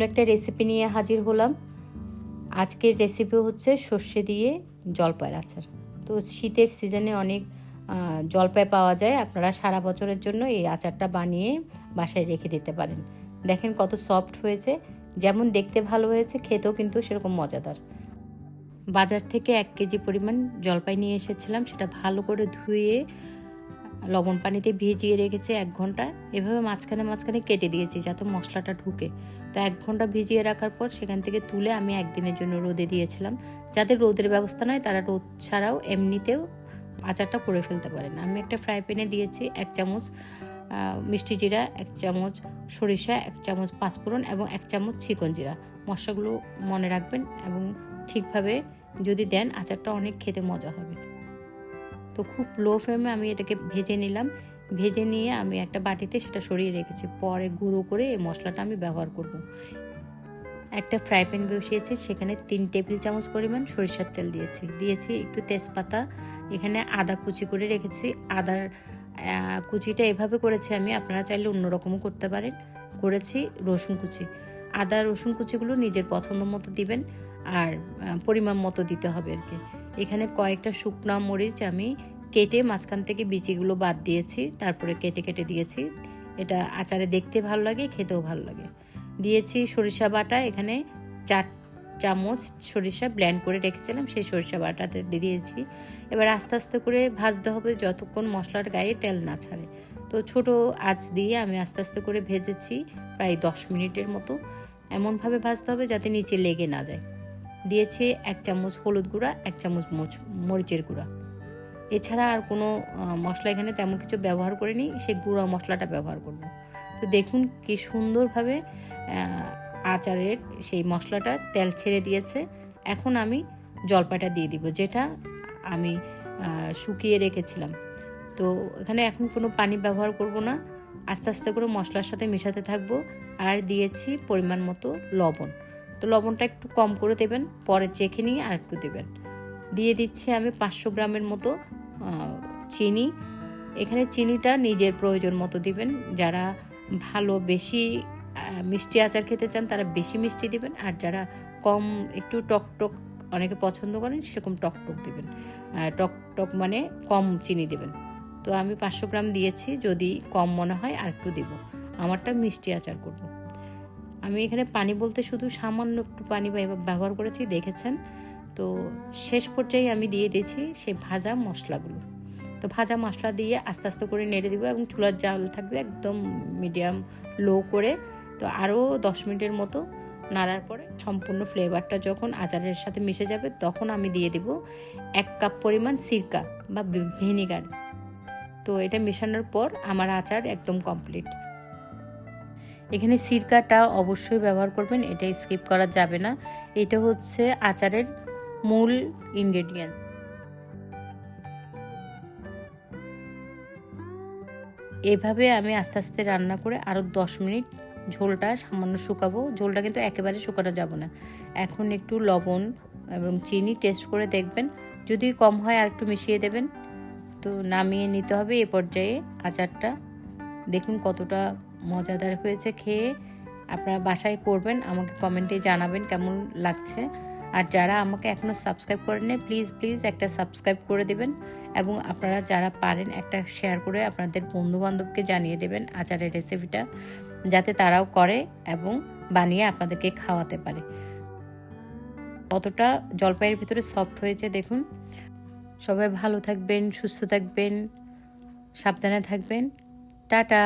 একটা রেসিপি নিয়ে হাজির হলাম। আজকের রেসিপি হচ্ছে সর্ষে দিয়ে জলপাইয়ের আচার। তো শীতের সিজনে অনেক জলপাই পাওয়া যায়, আপনারা সারা বছরের জন্য এই আচারটা বানিয়ে বাসায় রেখে দিতে পারেন। দেখেন কত সফট হয়েছে, যেমন দেখতে ভালো হয়েছে খেতেও কিন্তু সেরকম মজাদার। বাজার থেকে 1 কেজি পরিমাণ জলপাই নিয়ে এসেছিলাম, সেটা ভালো করে ধুয়ে লবণ পানিতে ভিজিয়ে রেখেছি 1 ঘন্টা। এভাবে মাঝখানে মাঝখানে কেটে দিয়েছি যাতে মশলাটা ঢুকে। তো 1 ঘন্টা ভিজিয়ে রাখার পর সেখান থেকে তুলে আমি একদিনের জন্য রোদে দিয়েছিলাম। যাদের রোদের ব্যবস্থা নয় তারা রোদ ছাড়াও এমনিতেও আচারটা করে ফেলতে পারেন। আমি একটা ফ্রাই প্যানে দিয়েছি 1 চামচ মিষ্টি জিরা, 1 চামচ সরিষা, 1 চামচ পাঁচফোড়ন এবং 1 চামচ চিকন জিরা। মশলাগুলো মনে রাখবেন এবং ঠিকভাবে যদি দেন আচারটা অনেক খেতে মজা হবে। তো খুব লো ফ্লেমে আমি এটাকে ভেজে নিলাম। ভেজে নিয়ে আমি একটা বাটিতে সেটা সরিয়ে রেখেছি। পরে গুঁড়ো করে এই মশলাটা আমি ব্যবহার করব। একটা ফ্রাই প্যান বসিয়েছি, সেখানে 3 টেবিল চামচ পরিমাণ সরিষার তেল দিয়েছি একটু তেজপাতা। এখানে আদা কুচি করে রেখেছি। আদার কুচিটা এভাবে করেছি আমি, আপনারা চাইলে অন্যরকমও করতে পারেন। করেছি রসুন কুচি। আদা রসুন কুচিগুলো নিজের পছন্দ মতো দিবেন, আর পরিমাণ মতো দিতে হবে আর কি। এখানে কয়েকটা শুকনো মরিচ আমি কেটে মাঝখান থেকে বিচিগুলো বাদ দিয়েছি, তারপরে কেটে কেটে দিয়েছি। এটা আচারে দেখতে ভালো লাগে, খেতেও ভালো লাগে। দিয়েছি সরিষা বাটা, এখানে 4 চামচ সরিষা ব্লেন্ড করে রেখেছিলাম, সেই সরিষা বাটাতে দিয়েছি। এবার আস্তে আস্তে করে ভাজতে হবে যতক্ষণ মশলার গায়ে তেল না ছাড়ে। তো ছোট আঁচ দিয়ে আমি আস্তে আস্তে করে ভেজেছি প্রায় 10 মিনিটের মতো। এমনভাবে ভাজতে হবে যাতে নিচে লেগে না যায়। দিয়েছি 1 চামচ হলুদ গুঁড়া, 1 চামচ মরিচের গুঁড়া। এছাড়া আর কোনো মশলা এখানে তেমন কিছু ব্যবহার করিনি, সেই গুঁড়া মশলাটা ব্যবহার করব। তো দেখুন কি সুন্দরভাবে আচারের সেই মশলাটা তেল ছেড়ে দিয়েছে। এখন আমি জলপাইটা দিয়ে দিব, যেটা আমি শুকিয়ে রেখেছিলাম। তো এখানে এখন কোনো পানি ব্যবহার করব না, আস্তে আস্তে করে মশলার সাথে মেশাতে থাকবো। আর দিয়েছি পরিমাণ মতো লবণ। তো লবণটা একটু কম করে দেবেন, পরে চেখে নিয়ে আর একটু দেবেন। দিয়ে দিচ্ছি আমি 500 গ্রামের মতো চিনি। এখানে চিনিটা নিজের প্রয়োজন মতো দিবেন। যারা ভালো বেশি মিষ্টি আচার খেতে চান তারা বেশি মিষ্টি দিবেন, আর যারা কম একটু টক টক অনেকে পছন্দ করেন সেরকম টক টক দিবেন। টক টক মানে কম চিনি দেবেন। তো আমি 500 গ্রাম দিয়েছি, যদি কম মনে হয় আর একটু দেব। আমারটা মিষ্টি আচার করব। আমি এখানে পানি বলতে শুধু সামান্য একটু পানি ব্যবহার করেছি, দেখেছেন। তো শেষ পর্যায়ে আমি দিয়ে দিয়েছি সেই ভাজা মশলাগুলো। তো ভাজা মশলা দিয়ে আস্তে আস্তে করে নেড়ে দিব এবং চুলার জাল থাকবে একদম মিডিয়াম লো করে। তো আরও 10 মিনিটের মতো নাড়ার পরে সম্পূর্ণ ফ্লেভারটা যখন আচারের সাথে মিশে যাবে তখন আমি দিয়ে দেব 1 কাপ পরিমাণ সিরকা বা ভিনিগার। তো এটা মেশানোর পর আমার আচার একদম কমপ্লিট। এখানে সিরকাটা অবশ্যই ব্যবহার করবেন, এটা স্কিপ করা যাবে না। এটা হচ্ছে আচারের মূল ইনগ্রেডিয়েন্ট। এভাবে আমি আস্তে আস্তে রান্না করে আরও 10 মিনিট ঝোলটা সামান্য শুকাবো। ঝোলটা কিন্তু একেবারে শুকানো যাবে না। এখন একটু লবণ এবং চিনি টেস্ট করে দেখবেন, যদি কম হয় আর একটু মিশিয়ে দেবেন। তো নামিয়ে নিতে হবে এ পর্যায়ে আচারটা। দেখুন কতটা মজাদার হয়েছে খেয়ে। আপনারা বাসায় করবেন, আমাকে কমেন্টে জানাবেন কেমন লাগছে। আর যারা আমাকে এখনও সাবস্ক্রাইব করেন প্লিজ একটা সাবস্ক্রাইব করে দেবেন, এবং আপনারা যারা পারেন একটা শেয়ার করে আপনাদের বন্ধুবান্ধবকে জানিয়ে দেবেন আচারের রেসিপিটা, যাতে তারাও করে এবং বানিয়ে আপনাদেরকে খাওয়াতে পারে। কতটা জলপাইয়ের ভিতরে সফট হয়েছে দেখুন। সবাই ভালো থাকবেন, সুস্থ থাকবেন, সাবধানে থাকবেন। টাটা।